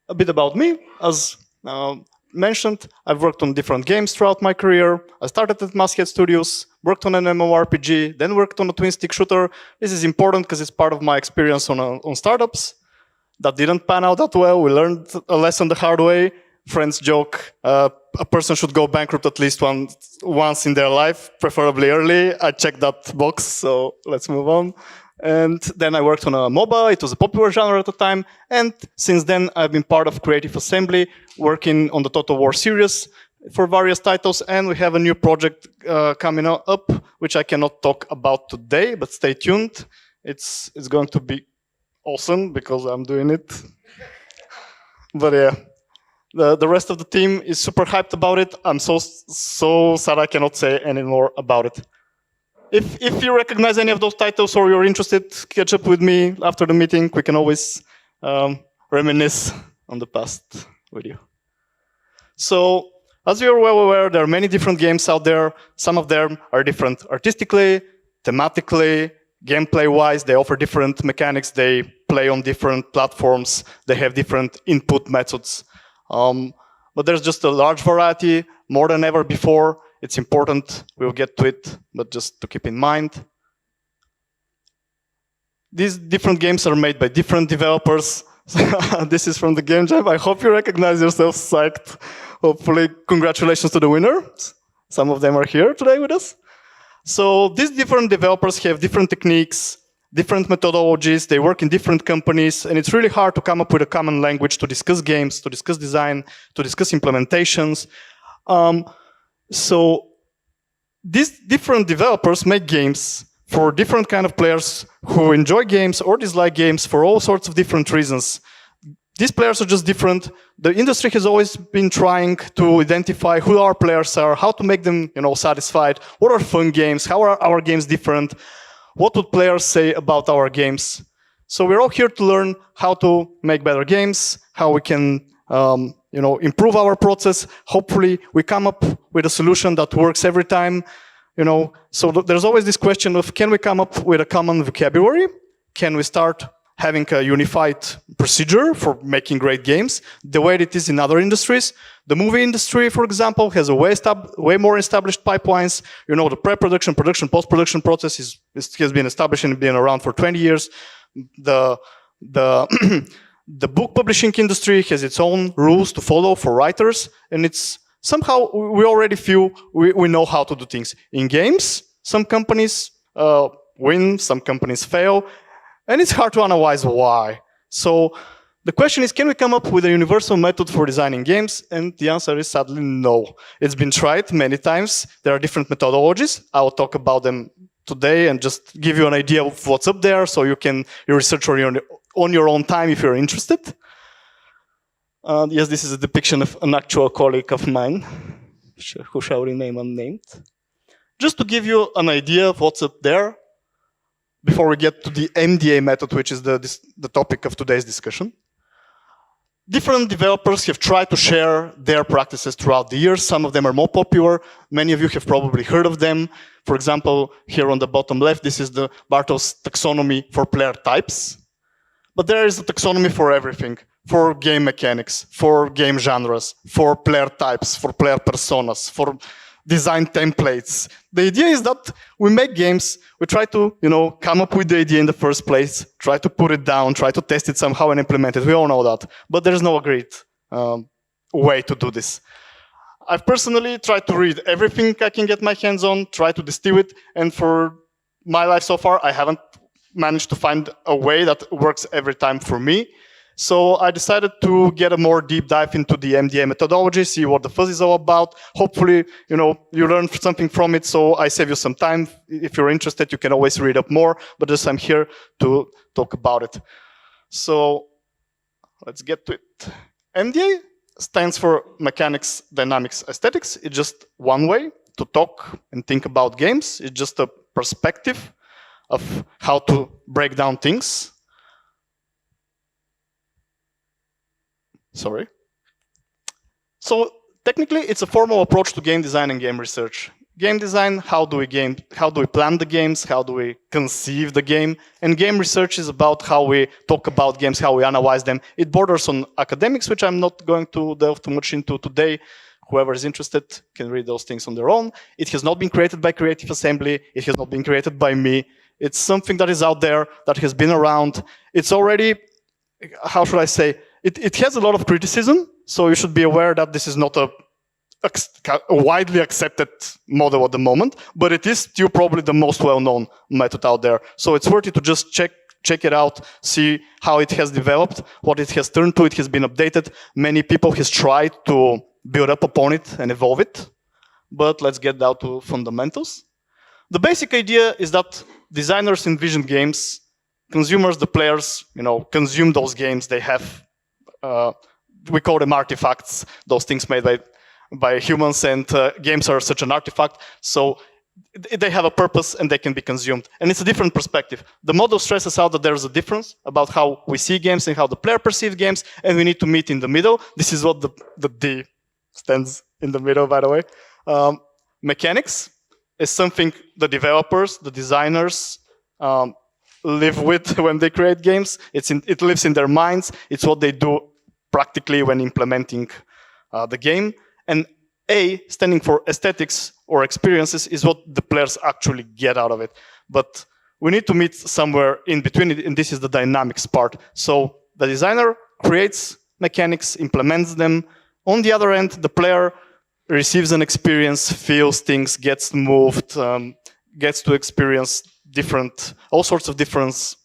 a bit about me. As mentioned, I've worked on different games throughout my career. I started at Masthead Studios, worked on an MMORPG, then worked on a twin-stick shooter. This is important because it's part of my experience on startups. That didn't pan out that well. We learned a lesson the hard way. Friends joke, a person should go bankrupt at least once in their life, preferably early. I checked that box, so let's move on. And then I worked on a MOBA. It was a popular genre at the time. And since then, I've been part of Creative Assembly, working on the Total War series for various titles. And we have a new project coming up, which I cannot talk about today, but stay tuned. It's going to be awesome because I'm doing it. But yeah. The rest of the team is super hyped about it. I'm so sad I cannot say any more about it. If you recognize any of those titles or you're interested, catch up with me after the meeting. We can always reminisce on the past with you. So, as you're well aware, there are many different games out there. Some of them are different artistically, thematically, gameplay-wise. They offer different mechanics. They play on different platforms. They have different input methods. But there's just a large variety, more than ever before. It's important, we'll get to it, but just to keep in mind. These different games are made by different developers. This is from the game jam. I hope you recognize yourself psyched. Hopefully, congratulations to the winner. Some of them are here today with us. So these different developers have different techniques, different methodologies, they work in different companies, and it's really hard to come up with a common language to discuss games, to discuss design, to discuss implementations. So these different developers make games for different kind of players who enjoy games or dislike games for all sorts of different reasons. These players are just different. The industry has always been trying to identify who our players are, how to make them, satisfied, what are fun games, how are our games different, what would players say about our games? So we're all here to learn how to make better games, how we can improve our process. Hopefully we come up with a solution that works every time. So there's always this question of, can we come up with a common vocabulary? Can we start having a unified procedure for making great games, the way it is in other industries? The movie industry, for example, has a way more established pipelines. The pre-production, production, post-production process has been established and been around for 20 years. The book publishing industry has its own rules to follow for writers, and it's somehow we already feel we know how to do things. In games, some companies win, some companies fail, and it's hard to analyze why. So the question is, can we come up with a universal method for designing games? And the answer is sadly no. It's been tried many times. There are different methodologies. I will talk about them today and just give you an idea of what's up there so you can research on your own time if you're interested. Yes, this is a depiction of an actual colleague of mine, who shall remain unnamed. Just to give you an idea of what's up there, before we get to the MDA method, which is the topic of today's discussion. Different developers have tried to share their practices throughout the years. Some of them are more popular. Many of you have probably heard of them. For example, here on the bottom left, this is the Bartol's taxonomy for player types. But there is a taxonomy for everything, for game mechanics, for game genres, for player types, for player personas, for design templates. The idea is that we make games, we try to, come up with the idea in the first place, try to put it down, try to test it somehow and implement it. We all know that. But there's no agreed way to do this. I've personally tried to read everything I can get my hands on, try to distill it, and for my life so far, I haven't managed to find a way that works every time for me. So I decided to get a more deep dive into the MDA methodology, see what the fuzz is all about. Hopefully, you learn something from it, so I save you some time. If you're interested, you can always read up more, but just I'm here to talk about it. So let's get to it. MDA stands for Mechanics, Dynamics, Aesthetics. It's just one way to talk and think about games. It's just a perspective of how to break down things. Sorry. So technically, it's a formal approach to game design and game research. game design, how do we plan the games, how do we conceive the game, and game research is about how we talk about games, how we analyze them. It borders on academics, which I'm not going to delve too much into today. Whoever is interested can read those things on their own. It has not been created by Creative Assembly. It has not been created by me. It's something that is out there, that has been around. It's already, how should I say, it has a lot of criticism, so you should be aware that this is not a widely accepted model at the moment, but it is still probably the most well-known method out there. So it's worth it to just check it out, see how it has developed, what it has turned to. It has been updated. Many people has tried to build up upon it and evolve it, but let's get down to fundamentals. The basic idea is that designers envision games, consumers, the players, consume those games. They have, we call them artifacts, those things made by humans, and games are such an artifact. So they have a purpose and they can be consumed. And it's a different perspective. The model stresses out that there's a difference about how we see games and how the player perceives games, and we need to meet in the middle. This is what the D stands in the middle, by the way. Mechanics is something the developers, the designers live with when they create games. It lives in their minds. It's what they do practically when implementing the game. And A, standing for aesthetics or experiences, is what the players actually get out of it. But we need to meet somewhere in between it, and this is the dynamics part. So the designer creates mechanics, implements them. On the other end, the player receives an experience, feels things, gets moved, gets to experience all sorts of different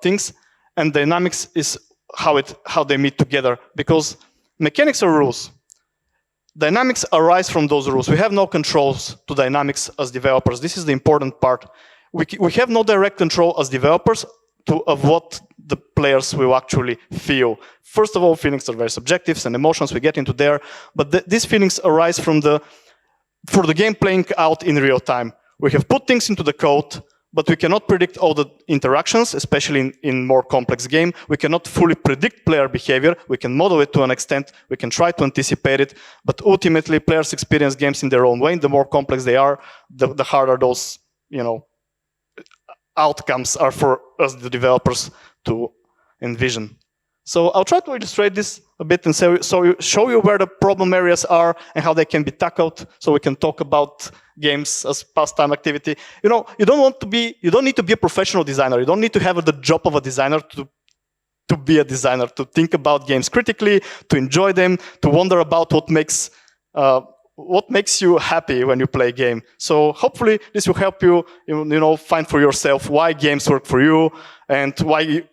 things. And dynamics is how they meet together, because mechanics are rules. Dynamics arise from those rules. We have no controls to dynamics as developers. This is the important part. We have no direct control as developers of what the players will actually feel. First of all, feelings are very subjective, and emotions we get into there, but these feelings arise for the game playing out in real time. We have put things into the code, but we cannot predict all the interactions, especially in more complex game. We cannot fully predict player behavior. We can model it to an extent. We can try to anticipate it, but ultimately players experience games in their own way. The more complex they are, the harder those, outcomes are for us, the developers, to envision. So I'll try to illustrate this a bit and show you where the problem areas are and how they can be tackled, so we can talk about games as pastime activity. You don't need to be a professional designer. You don't need to have the job of a designer to be a designer, to think about games critically, to enjoy them, to wonder about what makes you happy when you play a game. So hopefully this will help you, find for yourself why games work for you and why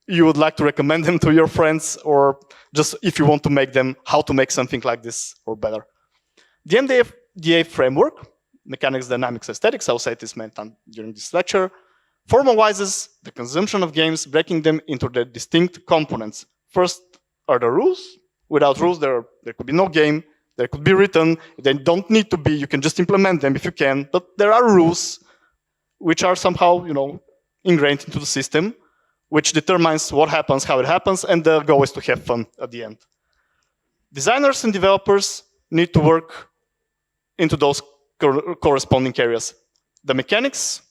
you would like to recommend them to your friends, or just if you want to make them, how to make something like this or better. The MDA framework, mechanics, dynamics, aesthetics, I'll say this many times during this lecture, formalizes the consumption of games, breaking them into their distinct components. First are the rules. Without rules, there could be no game. They could be written. They don't need to be. You can just implement them if you can. But there are rules which are somehow, ingrained into the system, which determines what happens, how it happens, and the goal is to have fun at the end. Designers and developers need to work into those corresponding areas. The mechanics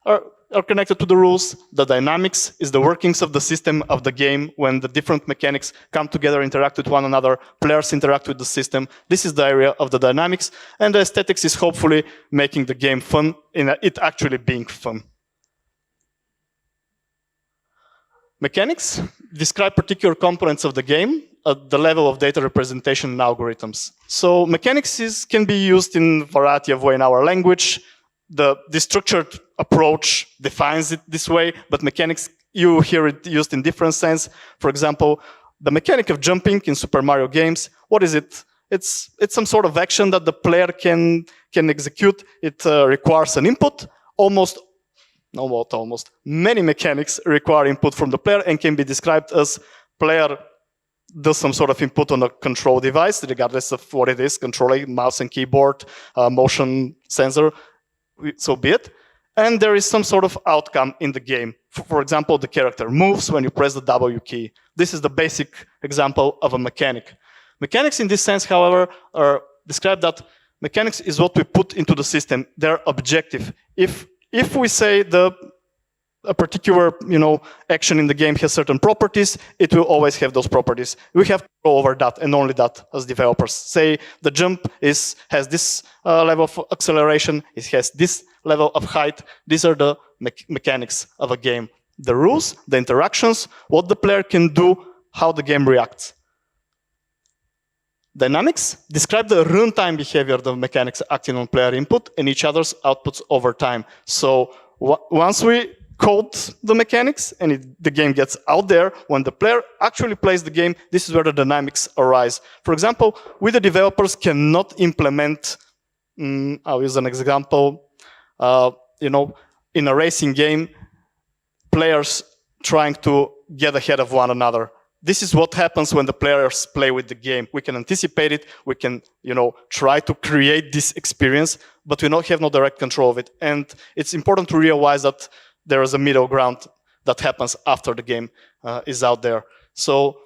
are connected to the rules. The dynamics is the workings of the system of the game when the different mechanics come together, interact with one another, players interact with the system. This is the area of the dynamics, and the aesthetics is hopefully making the game fun, it actually being fun. Mechanics describe particular components of the game at the level of data representation and algorithms. So mechanics can be used in a variety of ways in our language. The structured approach defines it this way, but mechanics, you hear it used in different sense. For example, the mechanic of jumping in Super Mario games, what is it? It's some sort of action that the player can execute. It requires an input. Many mechanics require input from the player and can be described as player does some sort of input on a control device, regardless of what it is, controller, mouse and keyboard, motion sensor, so be it. And there is some sort of outcome in the game. For example, the character moves when you press the W key. This is the basic example of a mechanic. Mechanics in this sense, however, are described that Mechanics is what we put into the system. They're objective. If we say a particular action in the game has certain properties, it will always have those properties. We have control over that and only that as developers. Say the jump has this level of acceleration, it has this level of height. These are the mechanics of a game. The rules, the interactions, what the player can do, how the game reacts. Dynamics describe the runtime behavior of the mechanics acting on player input and each other's outputs over time. So once we code the mechanics and the game gets out there, when the player actually plays the game, this is where the dynamics arise. For example, we the developers cannot implement, I'll use an example, in a racing game, players trying to get ahead of one another. This is what happens when the players play with the game. We can anticipate it, we can try to create this experience, but we have no direct control of it. And it's important to realize that there is a middle ground that happens after the game is out there. So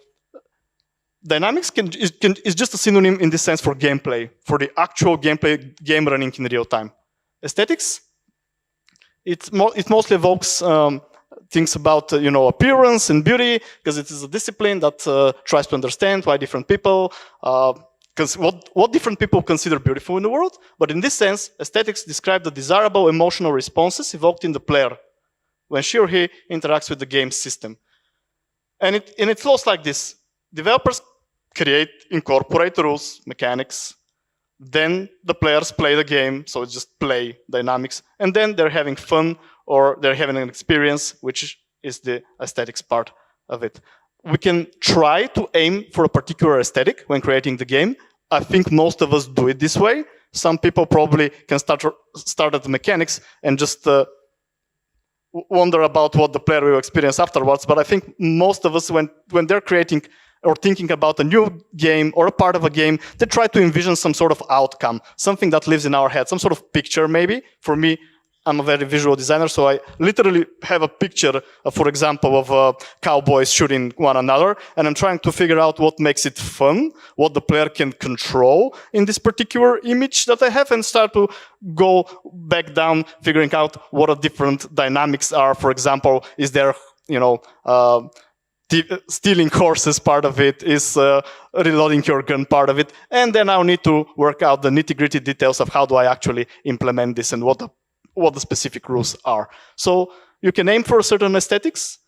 dynamics is just a synonym in this sense for gameplay, for the actual gameplay, game running in real time. Aesthetics, it mostly evokes things about appearance and beauty, because it is a discipline that tries to understand why different people, because what different people consider beautiful in the world. But in this sense, aesthetics describe the desirable emotional responses evoked in the player when she or he interacts with the game system. And it flows like this. Developers incorporate rules, mechanics, then the players play the game, so it's just play dynamics, and then they're having fun or they're having an experience, which is the aesthetics part of it. We can try to aim for a particular aesthetic when creating the game. I think most of us do it this way. Some people probably can start at the mechanics and just wonder about what the player will experience afterwards. But I think most of us, when they're creating or thinking about a new game or a part of a game, they try to envision some sort of outcome, something that lives in our head, some sort of picture maybe. For me, I'm a very visual designer, so I literally have a picture, for example, of cowboys shooting one another, and I'm trying to figure out what makes it fun, what the player can control in this particular image that I have, and start to go back down, figuring out what the different dynamics are. For example, is there, stealing horses part of it, is reloading your gun part of it, and then I'll need to work out the nitty-gritty details of how do I actually implement this and what the specific rules are. So you can aim for certain aesthetics,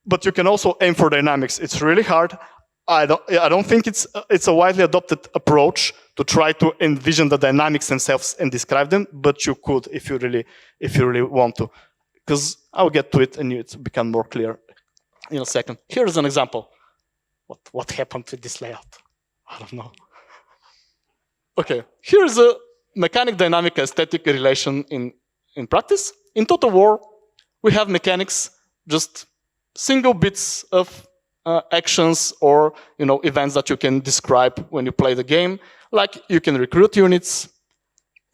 but you can also aim for dynamics. It's really hard. I don't think it's a widely adopted approach to try to envision the dynamics themselves and describe them, but you could if you really want to. Because I'll get to it and it will become more clear in a second. Here's an example. What happened to this layout? I don't know. Okay, here's a mechanic dynamic aesthetic relation in practice. In Total War, we have mechanics, just single bits of actions or events that you can describe when you play the game. Like you can recruit units,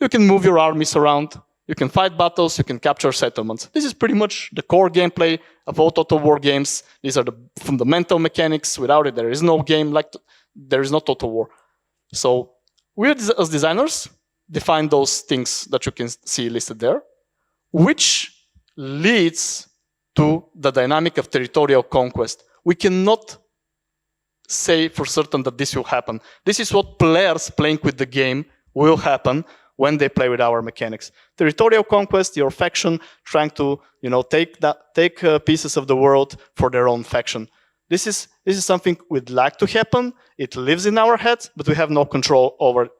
you can move your armies around, you can fight battles, you can capture settlements. This is pretty much the core gameplay of all Total War games. These are the fundamental mechanics. Without it, there is no game there is no Total War. So we as designers define those things that you can see listed there, which leads to the dynamic of territorial conquest. We cannot say for certain that this will happen. This is what players playing with the game will happen when they play with our mechanics. Territorial conquest, your faction trying to take pieces of the world for their own faction. This is something we'd like to happen. It lives in our heads, but we have no control over it.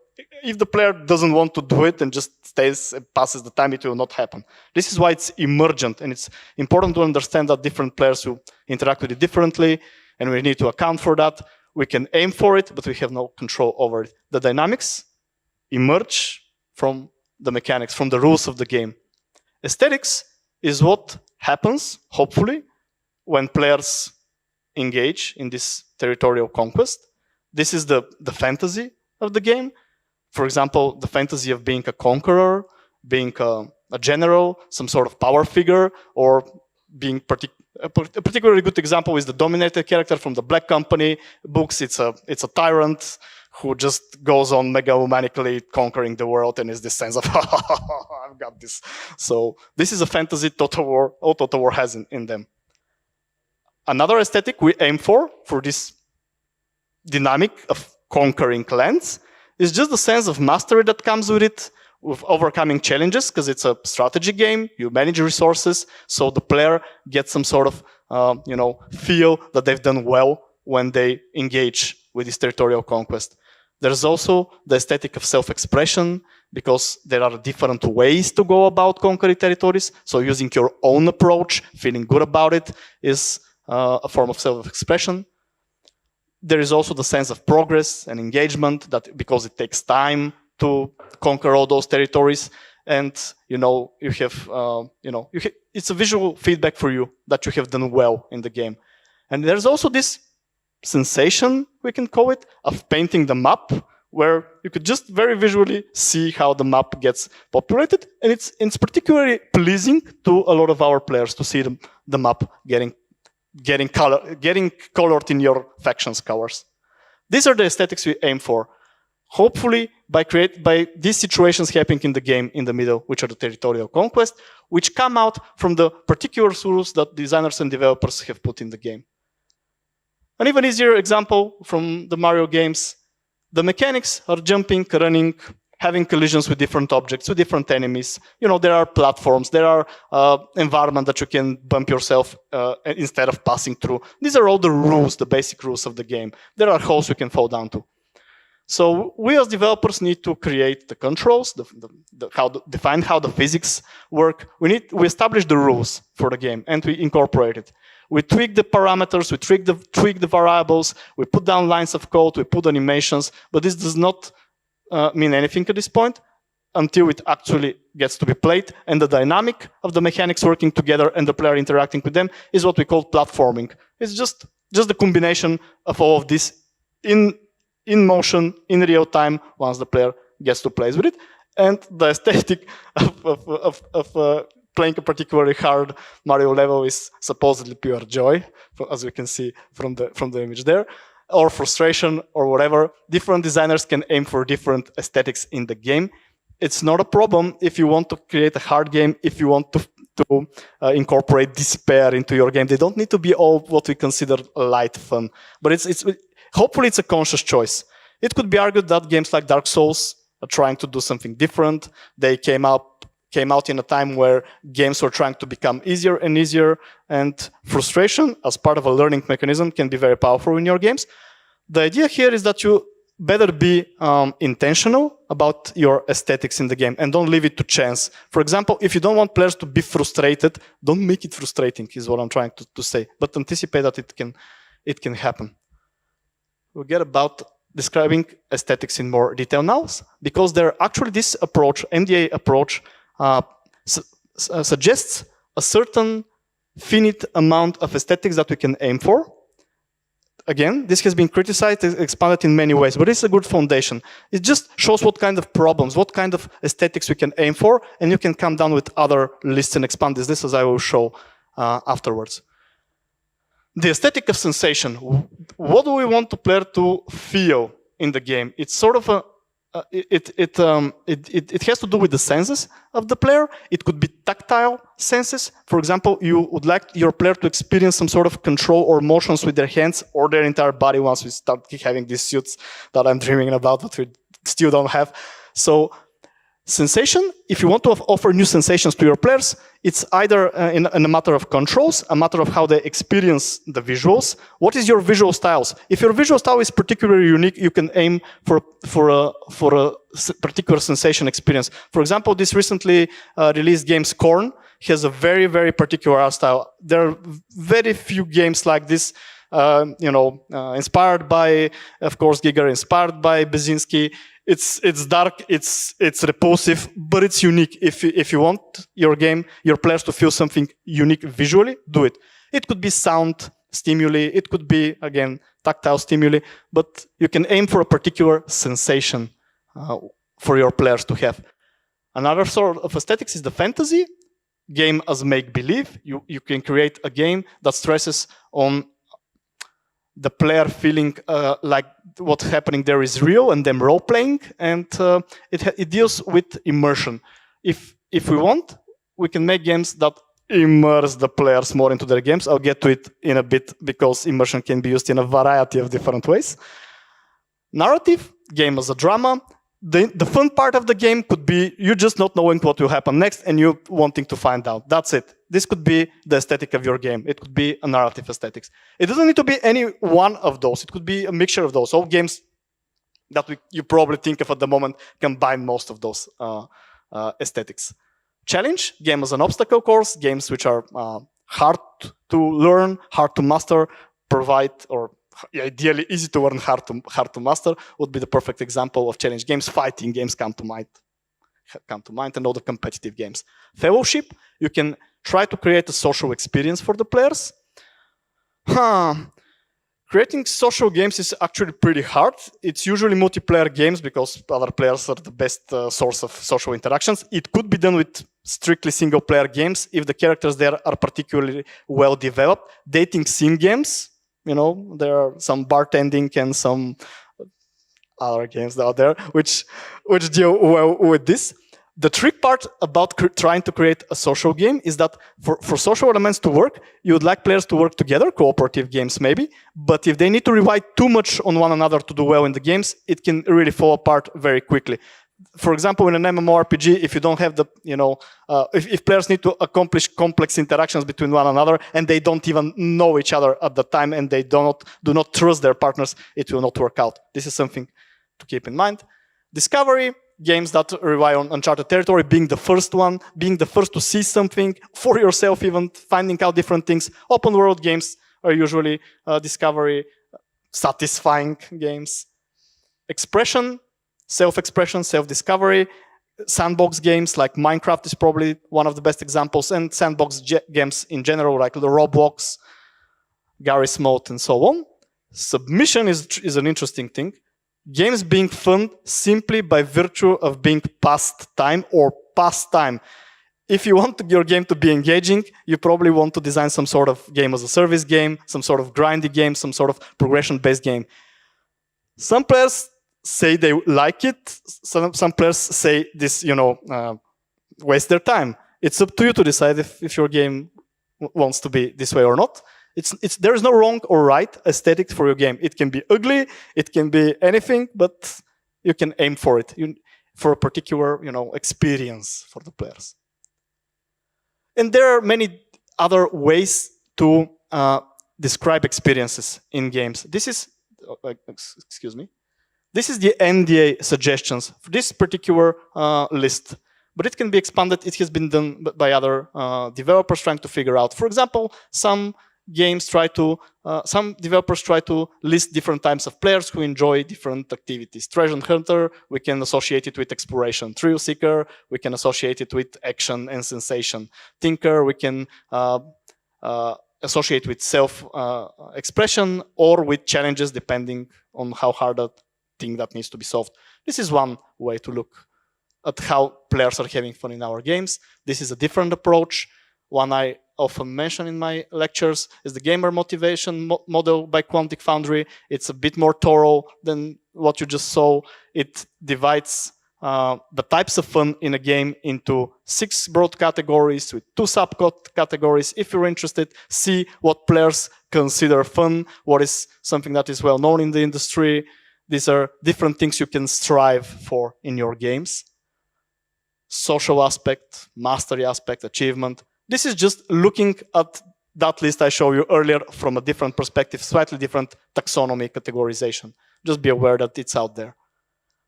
If the player doesn't want to do it and just stays and passes the time, it will not happen. This is why it's emergent, and it's important to understand that different players will interact with it differently, and we need to account for that. We can aim for it, but we have no control over it. The dynamics emerge from the mechanics, from the rules of the game. Aesthetics is what happens, hopefully, when players engage in this territorial conquest. This is the fantasy of the game. For example, the fantasy of being a conqueror, being a general, some sort of power figure, or being a particularly good example is the Dominator character from the Black Company books. It's a tyrant who just goes on megalomanically conquering the world and is this sense of, I've got this. So this is a fantasy Total War, all Total War has in them. Another aesthetic we aim for this dynamic of conquering lands, is just the sense of mastery that comes with it, with overcoming challenges, because it's a strategy game, you manage resources, so the player gets some sort of feel that they've done well when they engage with this territorial conquest. There's also the aesthetic of self-expression, because there are different ways to go about conquering territories, so using your own approach, feeling good about it, is a form of self-expression. There is also the sense of progress and engagement, that because it takes time to conquer all those territories, and you have it's a visual feedback for you that you have done well in the game. And there's also this sensation, we can call it, of painting the map, where you could just very visually see how the map gets populated, and it's particularly pleasing to a lot of our players to see the map getting colored in your faction's colors. These are the aesthetics we aim for. Hopefully, by these situations happening in the game in the middle, which are the territorial conquest, which come out from the particular rules that designers and developers have put in the game. An even easier example from the Mario games, the mechanics are jumping, running, having collisions with different objects, with different enemies. There are platforms, there are environment that you can bump yourself instead of passing through. These are all the rules, the basic rules of the game. There are holes you can fall down to. So we as developers need to create the controls, define how the physics work. We establish the rules for the game, and we incorporate it. We tweak the parameters, we tweak the variables, we put down lines of code, we put animations, but this does not mean anything at this point until it actually gets to be played, and the dynamic of the mechanics working together and the player interacting with them is what we call platforming. It's just the combination of all of this in motion, in real time, once the player gets to play with it. And the aesthetic of playing a particularly hard Mario level is supposedly pure joy, as we can see from the image there, or frustration, or whatever. Different designers can aim for different aesthetics in the game. It's not a problem if you want to create a hard game, if you want to incorporate despair into your game. They don't need to be all what we consider light fun, but hopefully it's a conscious choice. It could be argued that games like Dark Souls are trying to do something different. They came out in a time where games were trying to become easier and easier, and frustration as part of a learning mechanism can be very powerful in your games. The idea here is that you better be intentional about your aesthetics in the game and don't leave it to chance. For example, if you don't want players to be frustrated, don't make it frustrating, is what I'm trying to say, but anticipate that it can happen. We'll get about describing aesthetics in more detail now, because this approach, MDA approach, suggests a certain finite amount of aesthetics that we can aim for. Again, this has been criticized, expanded in many ways, but it's a good foundation. It just shows what kind of problems, what kind of aesthetics we can aim for, and you can come down with other lists and expand this as I will show afterwards. The aesthetic of sensation. What do we want the player to feel in the game? It's sort of it has to do with the senses of the player. It could be tactile senses. For example, you would like your player to experience some sort of control or motions with their hands or their entire body once we start having these suits that I'm dreaming about, but we still don't have. So sensation, if you want to offer new sensations to your players, it's either in a matter of controls, a matter of how they experience the visuals. What is your visual styles? If your visual style is particularly unique, you can aim for a particular sensation experience. For example, this recently released game Scorn has a very, very particular art style. There are very few games like this, inspired by, of course, Giger, inspired by Bezinski. It's dark, it's repulsive, but it's unique. If you want your players to feel something unique visually, do it. It could be sound stimuli, it could be, again, tactile stimuli, but you can aim for a particular sensation for your players to have. Another sort of aesthetics is the fantasy. Game as make-believe. You can create a game that stresses on the player feeling like what's happening there is real and them role playing, and it deals with immersion. If we want, we can make games that immerse the players more into their games. I'll get to it in a bit because immersion can be used in a variety of different ways. Narrative, game as a drama. The fun part of the game could be you just not knowing what will happen next and you wanting to find out. That's it. This could be the aesthetic of your game. It could be a narrative aesthetics. It doesn't need to be any one of those. It could be a mixture of those. All games that you probably think of at the moment combine most of those aesthetics. Challenge, game as an obstacle course, games which are hard to learn, hard to master, provide, or ideally easy to learn, hard to master, would be the perfect example of challenge games. Fighting games come to mind, and other competitive games. Fellowship, you can try to create a social experience for the players. Creating social games is actually pretty hard. It's usually multiplayer games because other players are the best source of social interactions. It could be done with strictly single-player games if the characters there are particularly well developed. Dating sim games, there are some bartending and some other games out there which deal well with this. The trick part about trying to create a social game is that for social elements to work, you would like players to work together, cooperative games maybe, but if they need to rely too much on one another to do well in the games, it can really fall apart very quickly. For example, in an MMORPG, if you don't have if players need to accomplish complex interactions between one another and they don't even know each other at the time and they do not trust their partners, it will not work out. This is something to keep in mind. Discovery, games that rely on uncharted territory, being the first one, being the first to see something for yourself, even finding out different things. Open world games are usually discovery, satisfying games. Expression, self-expression, self-discovery. Sandbox games like Minecraft is probably one of the best examples, and sandbox games in general like the Roblox, Garry's Mod, and so on. Submission is an interesting thing. Games being fun simply by virtue of being pastime or pastime. If you want your game to be engaging, you probably want to design some sort of game as a service game, some sort of grindy game, some sort of progression-based game. Some players say they like it. Some players say this, waste their time. It's up to you to decide if your game wants to be this way or not. There is no wrong or right aesthetic for your game. It can be ugly, it can be anything, but you can aim for it, for a particular, experience for the players. And there are many other ways to describe experiences in games. This is, this is the MDA suggestions for this particular list. But it can be expanded. It has been done by other developers trying to figure out. For example, some developers try to list different types of players who enjoy different activities. Treasure hunter, we can associate it with exploration. Thrill seeker, we can associate it with action and sensation. Thinker, we can associate with self-expression or with challenges depending on how hard a thing that needs to be solved. This is one way to look at how players are having fun in our games. This is a different approach. One I often mention in my lectures is the gamer motivation model by Quantic Foundry. It's a bit more thorough than what you just saw. It divides the types of fun in a game into 6 broad categories with 2 subcategories. If you're interested, see what players consider fun, what is something that is well known in the industry. These are different things you can strive for in your games. Social aspect, mastery aspect, achievement. This is just looking at that list I showed you earlier from a different perspective, slightly different taxonomy categorization. Just be aware that it's out there.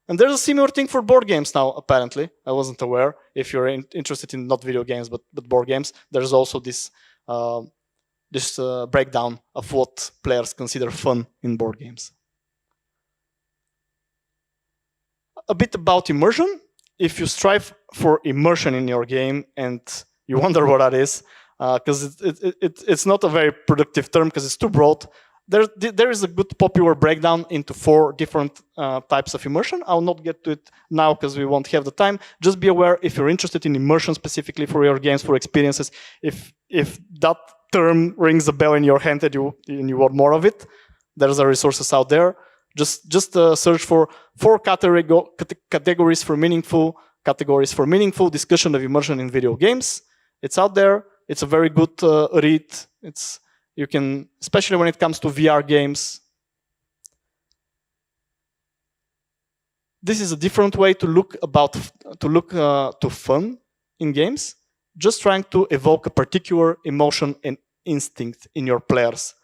And there's a similar thing for board games now, apparently. I wasn't aware. If you're interested in not video games, but board games, there's also this breakdown of what players consider fun in board games. A bit about immersion. If you strive for immersion in your game and you wonder what that is, because it's not a very productive term because it's too broad. There is a good popular breakdown into 4 different types of immersion. I'll not get to it now because we won't have the time. Just be aware if you're interested in immersion specifically for your games, for experiences, if that term rings a bell in your head and you want more of it, There's resources out there. Just search for 4 categories for meaningful discussion of immersion in video games. It's out there. It's a very good read. You can, especially when it comes to VR games. This is a different way to look to fun in games. Just trying to evoke a particular emotion and instinct in your players.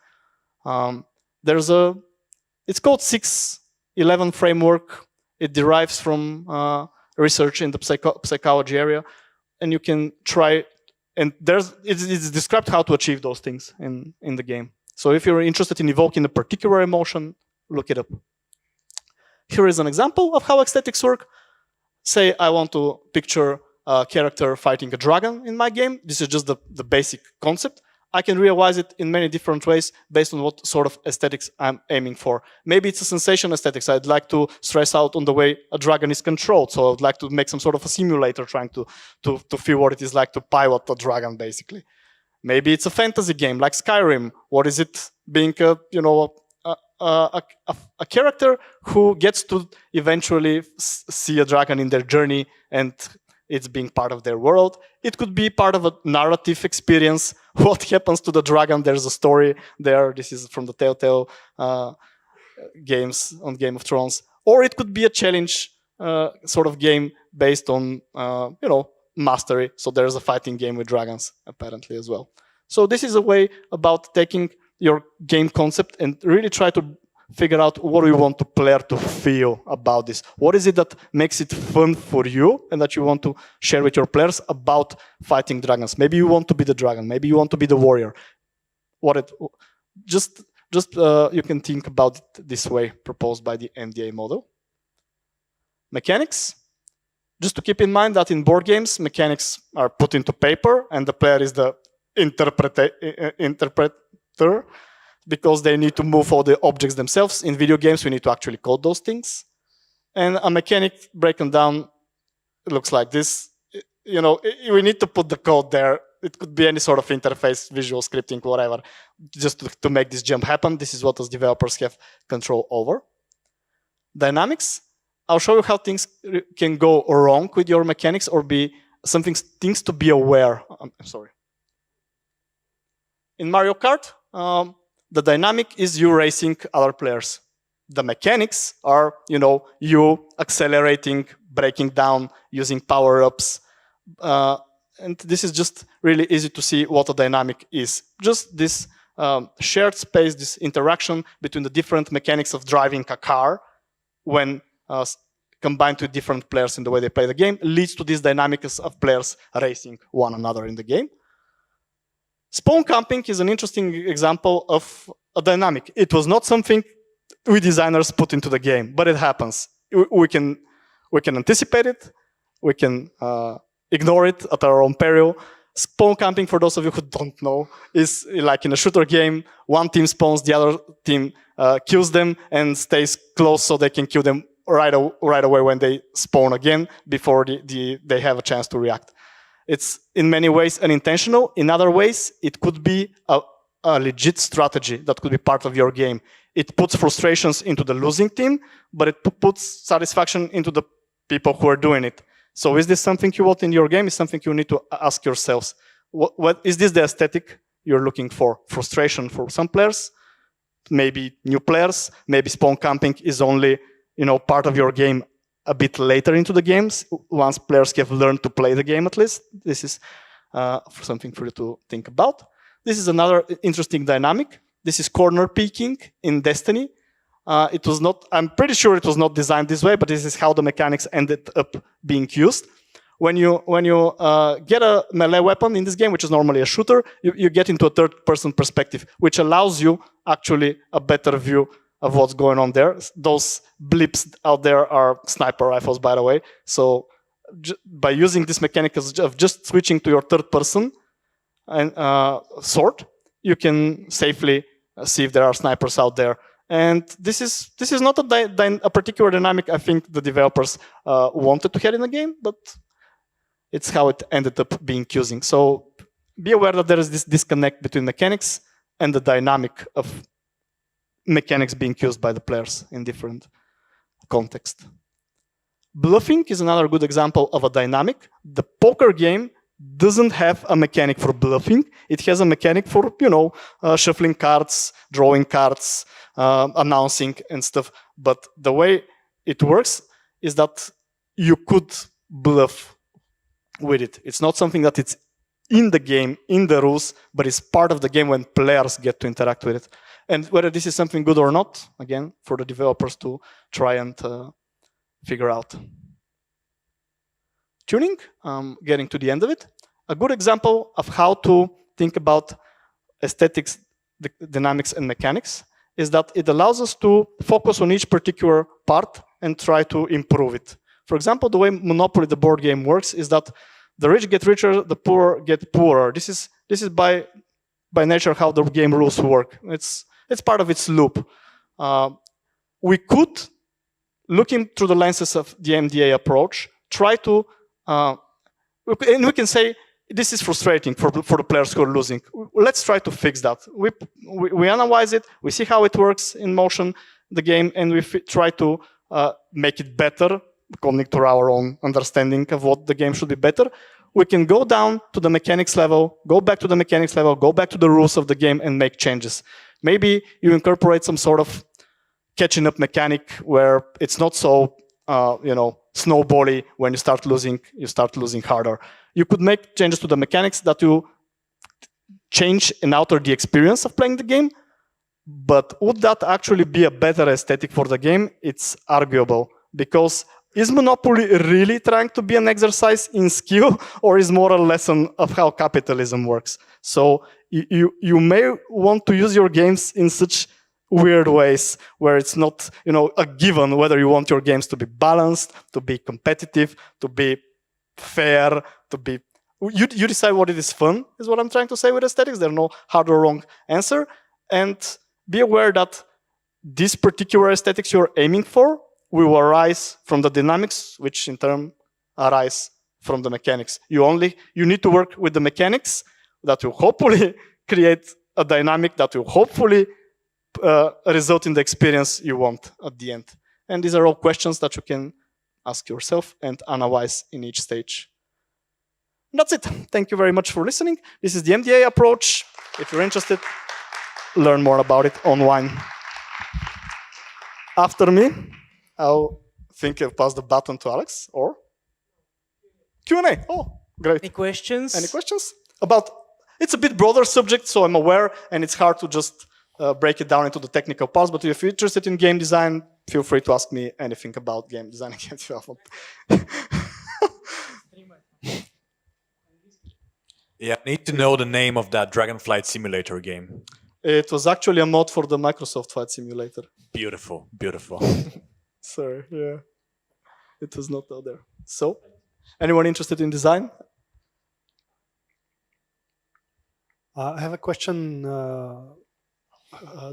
It's called 6-11 framework. It derives from research in the psychology area, and you can try. And it's described how to achieve those things in the game. So if you're interested in evoking a particular emotion, look it up. Here is an example of how aesthetics work. Say I want to picture a character fighting a dragon in my game. This is just the basic concept. I can realize it in many different ways based on what sort of aesthetics I'm aiming for. Maybe it's a sensation aesthetics. I'd like to stress out on the way a dragon is controlled. So I'd like to make some sort of a simulator trying to feel what it is like to pilot a dragon, basically. Maybe it's a fantasy game like Skyrim. What is it being a character who gets to eventually see a dragon in their journey and it's being part of their world. It could be part of a narrative experience. What happens to the dragon? There's a story there. This is from the Telltale games on Game of Thrones. Or it could be a challenge sort of game based on mastery. So there's a fighting game with dragons apparently as well. So this is a way about taking your game concept and really try to figure out what do you want the player to feel about this. What is it that makes it fun for you and that you want to share with your players about fighting dragons? Maybe you want to be the dragon. Maybe you want to be the warrior. You can think about it this way, proposed by the MDA model. Mechanics. Just to keep in mind that in board games, mechanics are put into paper and the player is the interpreter, because they need to move all the objects themselves. In video games, we need to actually code those things. And a mechanic broken down looks like this. We need to put the code there. It could be any sort of interface, visual scripting, whatever, just to make this jump happen. This is what us developers have control over. Dynamics. I'll show you how things can go wrong with your mechanics or be things to be aware. I'm sorry. In Mario Kart, the dynamic is you racing other players. The mechanics are, you accelerating, breaking down, using power-ups. And this is just really easy to see what a dynamic is. Just this shared space, this interaction between the different mechanics of driving a car when combined with different players in the way they play the game leads to this dynamics of players racing one another in the game. Spawn camping is an interesting example of a dynamic. It was not something we designers put into the game, but it happens. We can anticipate it. We can ignore it at our own peril. Spawn camping, for those of you who don't know, is like in a shooter game. One team spawns, the other team kills them and stays close so they can kill them right away when they spawn again before they have a chance to react. It's in many ways unintentional. In other ways, it could be a legit strategy that could be part of your game. It puts frustrations into the losing team, but it puts satisfaction into the people who are doing it. So is this something you want in your game? Is something you need to ask yourselves. What is this the aesthetic you're looking for? Frustration for some players, maybe new players, maybe spawn camping is only part of your game a bit later into the games, once players have learned to play the game at least. This is something for you to think about. This is another interesting dynamic. This is corner peeking in Destiny. It was not, I'm pretty sure it was not designed this way, but this is how the mechanics ended up being used. When you get a melee weapon in this game, which is normally a shooter, you get into a third-person perspective, which allows you actually a better view of what's going on there. Those blips out there are sniper rifles, by the way. So by using this mechanic of just switching to your third person and sword, you can safely see if there are snipers out there. And this is not a particular dynamic I think the developers wanted to have in the game, but it's how it ended up being using. So be aware that there is this disconnect between mechanics and the dynamic of mechanics being used by the players in different contexts. Bluffing is another good example of a dynamic. The poker game doesn't have a mechanic for bluffing. It has a mechanic for, shuffling cards, drawing cards, announcing and stuff. But the way it works is that you could bluff with it. It's not something that it's in the game, in the rules, but it's part of the game when players get to interact with it. And whether this is something good or not, again, for the developers to try and figure out. Tuning, getting to the end of it. A good example of how to think about aesthetics, dynamics, and mechanics is that it allows us to focus on each particular part and try to improve it. For example, the way Monopoly, the board game, works is that the rich get richer, the poor get poorer. This is by nature how the game rules work. It's part of its loop. We could, looking through the lenses of the MDA approach, try to, and we can say, this is frustrating for the players who are losing. Let's try to fix that. We analyze it, we see how it works in motion, the game, and we try to make it better according to our own understanding of what the game should be better. We can go down to the mechanics level, go back to the mechanics level, go back to the rules of the game and make changes. Maybe you incorporate some sort of catching up mechanic where it's not so, snowbally. When you start losing harder. You could make changes to the mechanics that you change and alter the experience of playing the game. But would that actually be a better aesthetic for the game? It's arguable, because is Monopoly really trying to be an exercise in skill, or is more a lesson of how capitalism works? So you may want to use your games in such weird ways where it's not, a given whether you want your games to be balanced, to be competitive, to be fair, to be... You decide what it is fun, is what I'm trying to say with aesthetics. There's no hard or wrong answer. And be aware that these particular aesthetics you're aiming for will arise from the dynamics, which in turn arise from the mechanics. You need to work with the mechanics that will hopefully create a dynamic that will hopefully result in the experience you want at the end. And these are all questions that you can ask yourself and analyze in each stage. And that's it. Thank you very much for listening. This is the MDA approach. If you're interested, learn more about it online. After me, I'll pass the baton to Alex, or Q&A. Oh, great. Any questions? Any questions? It's a bit broader subject, so I'm aware, and it's hard to just break it down into the technical parts, but if you're interested in game design, feel free to ask me anything about game design. Yeah, I need to know the name of that Dragonflight Simulator game. It was actually a mod for the Microsoft Flight Simulator. Beautiful, beautiful. Sorry, yeah. It was not out there. So, anyone interested in design? I have a question.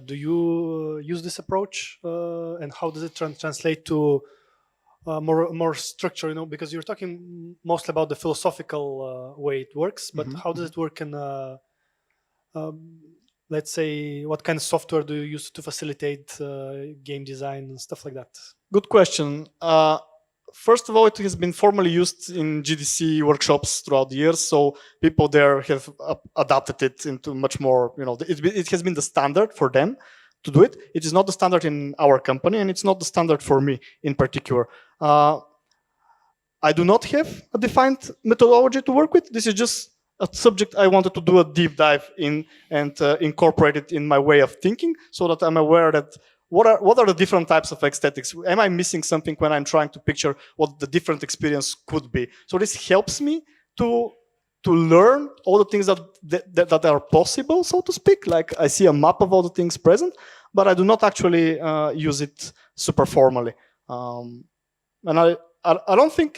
Do you use this approach, and how does it translate to more structure? Because you're talking mostly about the philosophical way it works, but how does it work in, let's say, what kind of software do you use to facilitate game design and stuff like that? Good question. First of all, it has been formally used in GDC workshops throughout the years, so people there have adapted it into much more, it has been the standard for them to do it. It is not the standard in our company, and it's not the standard for me in particular. I do not have a defined methodology to work with. This is just a subject I wanted to do a deep dive in and incorporate it in my way of thinking, so that I'm aware that what are the different types of aesthetics? Am I missing something when I'm trying to picture what the different experience could be? So this helps me to learn all the things that are possible, so to speak. Like I see a map of all the things present, but I do not actually use it super formally. And I don't think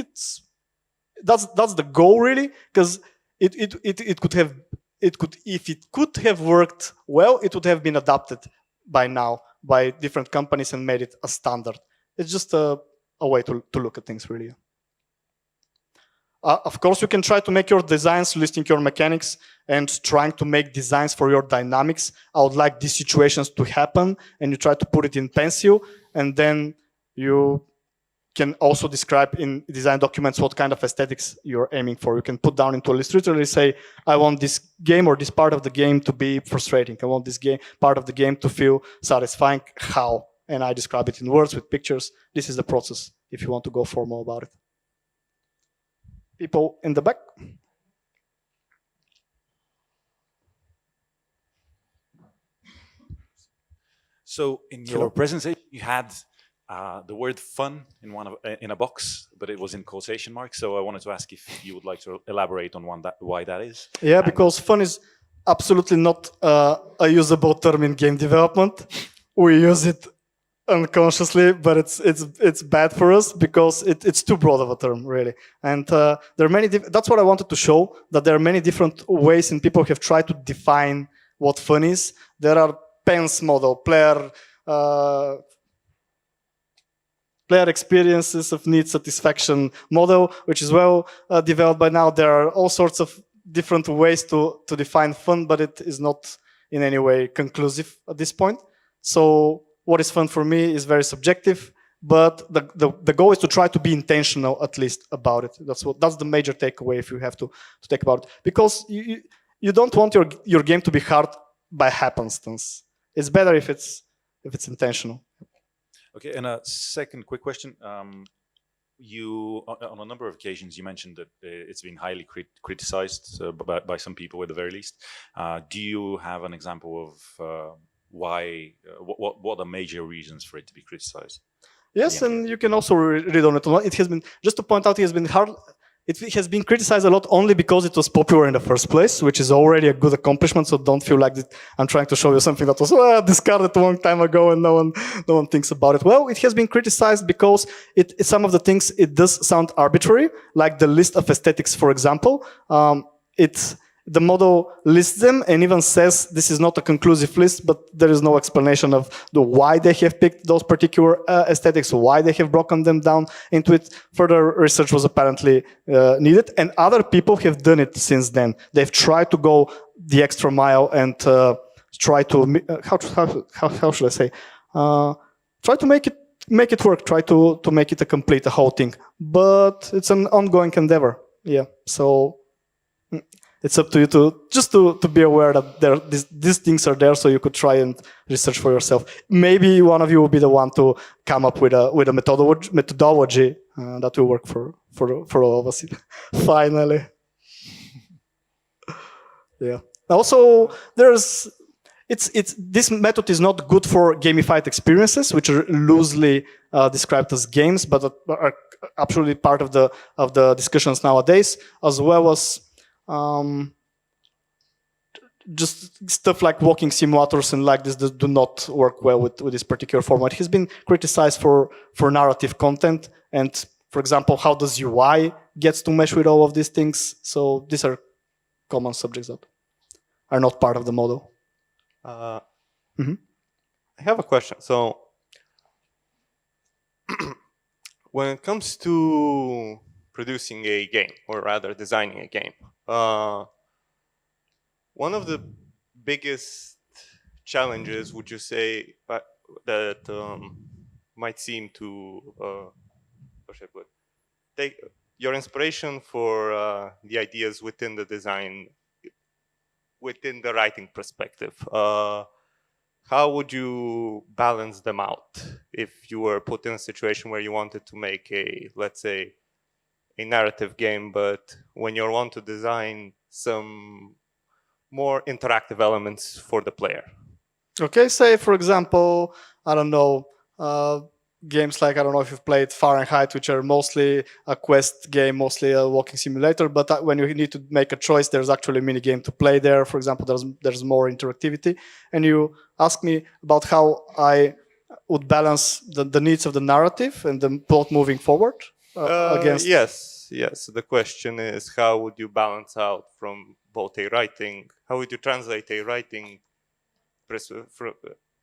that's the goal really, because it could have if it could have worked well, it would have been adapted by now by different companies and made it a standard. It's just a way to look at things, really. Of course, you can try to make your designs, listing your mechanics, and trying to make designs for your dynamics. I would like these situations to happen, and you try to put it in pencil, and then you can also describe in design documents what kind of aesthetics you're aiming for. You can put down into Illustrator and say, I want this game or this part of the game to be frustrating. I want this part of the game to feel satisfying. How? And I describe it in words with pictures. This is the process if you want to go formal about it. People in the back. So in your presentation, you had the word fun in a box, but it was in quotation marks. So I wanted to ask if you would like to elaborate on why that is. Yeah, because fun is absolutely not a usable term in game development. We use it unconsciously, but it's bad for us because it's too broad of a term, really. And there are many. That's what I wanted to show, that there are many different ways, and people have tried to define what fun is. There are PENS model, player experiences of need satisfaction model, which is well developed by now. There are all sorts of different ways to define fun, but it is not in any way conclusive at this point. So what is fun for me is very subjective, but the goal is to try to be intentional, at least, about it. That's the major takeaway if you have to take about it. Because you don't want your game to be hard by happenstance. It's better if it's intentional. Okay, and a second quick question. You, on a number of occasions, you mentioned that it's been highly criticized by some people, at the very least. Do you have an example of why? What are major reasons for it to be criticized? Yes, and you can also read on it. It has been, just to point out, it has been criticized a lot only because it was popular in the first place, which is already a good accomplishment. So don't feel like I'm trying to show you something that was discarded a long time ago and no one thinks about it. Well, it has been criticized because some of the things, it does sound arbitrary, like the list of aesthetics, for example. The model lists them and even says this is not a conclusive list, but there is no explanation of why they have picked those particular aesthetics, why they have broken them down into it. Further research was apparently needed, and other people have done it since then. They've tried to go the extra mile and try to how should I say? Try to make it work. Try to make it a whole thing. But it's an ongoing endeavor. Yeah. So. It's up to you to be aware that these things are there, so you could try and research for yourself. Maybe one of you will be the one to come up with a methodology that will work for all of us. Finally, yeah. Also, this method is not good for gamified experiences, which are loosely described as games, but are absolutely part of the discussions nowadays, as well as. Just stuff like walking simulators and like this do not work well with this particular format. It has been criticized for narrative content, and for example, how does UI gets to mesh with all of these things? So these are common subjects that are not part of the model. I have a question. So when it comes to producing a game, or rather designing a game, one of the biggest challenges, would you say, that might seem to take your inspiration for the ideas within the design, within the writing perspective? How would you balance them out if you were put in a situation where you wanted to make let's say, a narrative game, but when you want to design some more interactive elements for the player? Okay, say for example, I don't know, games like, I don't know if you've played Fahrenheit, which are mostly a quest game, mostly a walking simulator, but when you need to make a choice, there's actually a mini game to play there. For example, there's more interactivity. And you ask me about how I would balance the needs of the narrative and the plot moving forward against... Yes. The question is, how would you balance out from both how would you translate a writing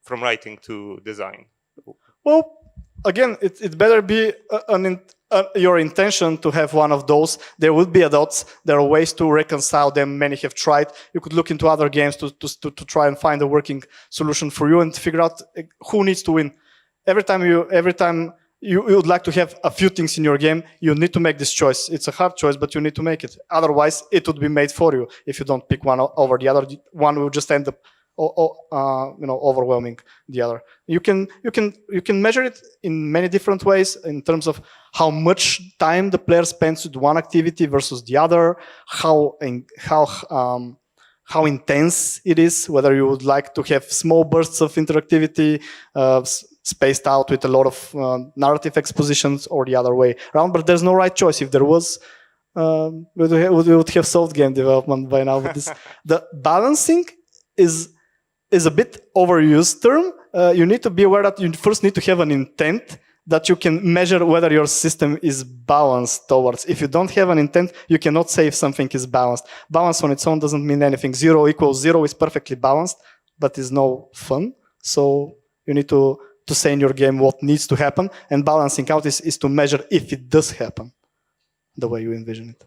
from writing to design? Well, again, it better be your intention to have one of those, there would be adults. There are ways to reconcile them. Many have tried. You could look into other games to try and find a working solution for you and figure out who needs to win. Every time you would like to have a few things in your game, you need to make this choice. It's a hard choice, but you need to make it. Otherwise, it would be made for you. If you don't pick one over the other, one will just end up overwhelming the other. You can measure it in many different ways in terms of how much time the player spends with one activity versus the other, how intense it is, whether you would like to have small bursts of interactivity, spaced out with a lot of narrative expositions, or the other way around. But there's no right choice. If there was, we would have solved game development by now. But the balancing is a bit overused term. You need to be aware that you first need to have an intent that you can measure whether your system is balanced towards. If you don't have an intent, you cannot say if something is balanced. Balance on its own doesn't mean anything. 0 equals 0 is perfectly balanced, but is no fun. So you need to say in your game what needs to happen, and balancing out is to measure if it does happen the way you envision it.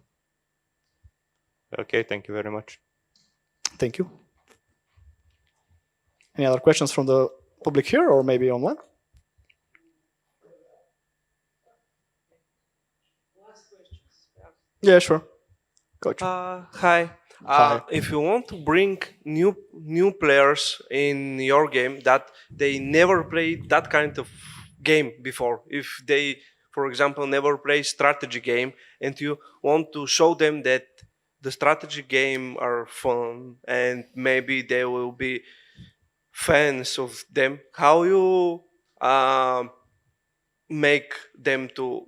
Okay, thank you very much. Thank you. Any other questions from the public here or maybe online? Last questions. Yeah, sure. Coach. Hi. Hi. If you want to bring new players in your game that they never played that kind of game before, if they, for example, never play strategy game, and you want to show them that the strategy game are fun and maybe they will be fans of them, how you make them to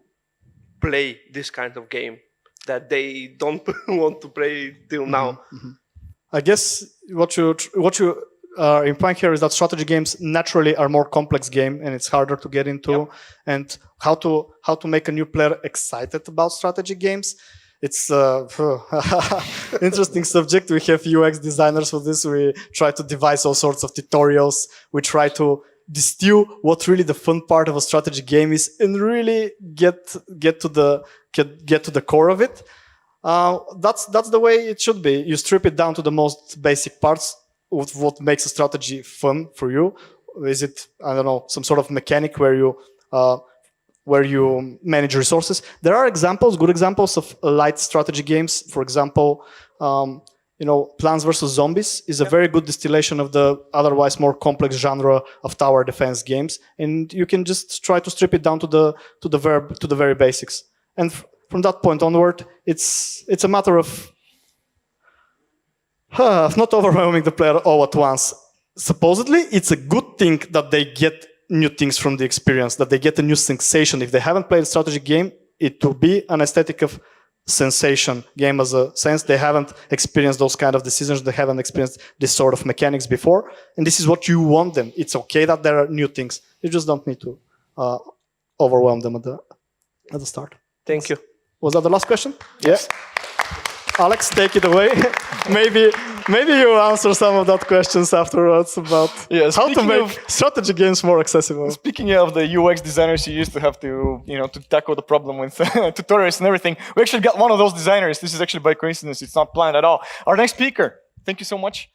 play this kind of game that they don't want to play till now? I guess what you are implying here is that strategy games naturally are more complex game and it's harder to get into. Yep. And how to make a new player excited about strategy games. It's interesting subject. We have UX designers for this. We try to devise all sorts of tutorials. We try to distill what really the fun part of a strategy game is and really get to the core of it. That's the way it should be. You strip it down to the most basic parts of what makes a strategy fun for you. Is it, I don't know, some sort of mechanic where you manage resources? There are examples, good examples of light strategy games. For example, Plants vs. Zombies is a very good distillation of the otherwise more complex genre of tower defense games, and you can just try to strip it down to the very basics. And from that point onward, it's a matter of not overwhelming the player all at once. Supposedly, it's a good thing that they get new things from the experience, that they get a new sensation. If they haven't played a strategy game, it will be an aesthetic of sensation game as a sense. They haven't experienced those kind of decisions. They haven't experienced this sort of mechanics before. And this is what you want them. It's okay that there are new things. You just don't need to overwhelm them at the start. Thank you. Was that the last question? Yes. Yeah. Alex, take it away. maybe you answer some of that questions afterwards about how to make strategy games more accessible. Speaking of the UX designers you used to have to tackle the problem with tutorials and everything, we actually got one of those designers. This is actually by coincidence. It's not planned at all. Our next speaker. Thank you so much.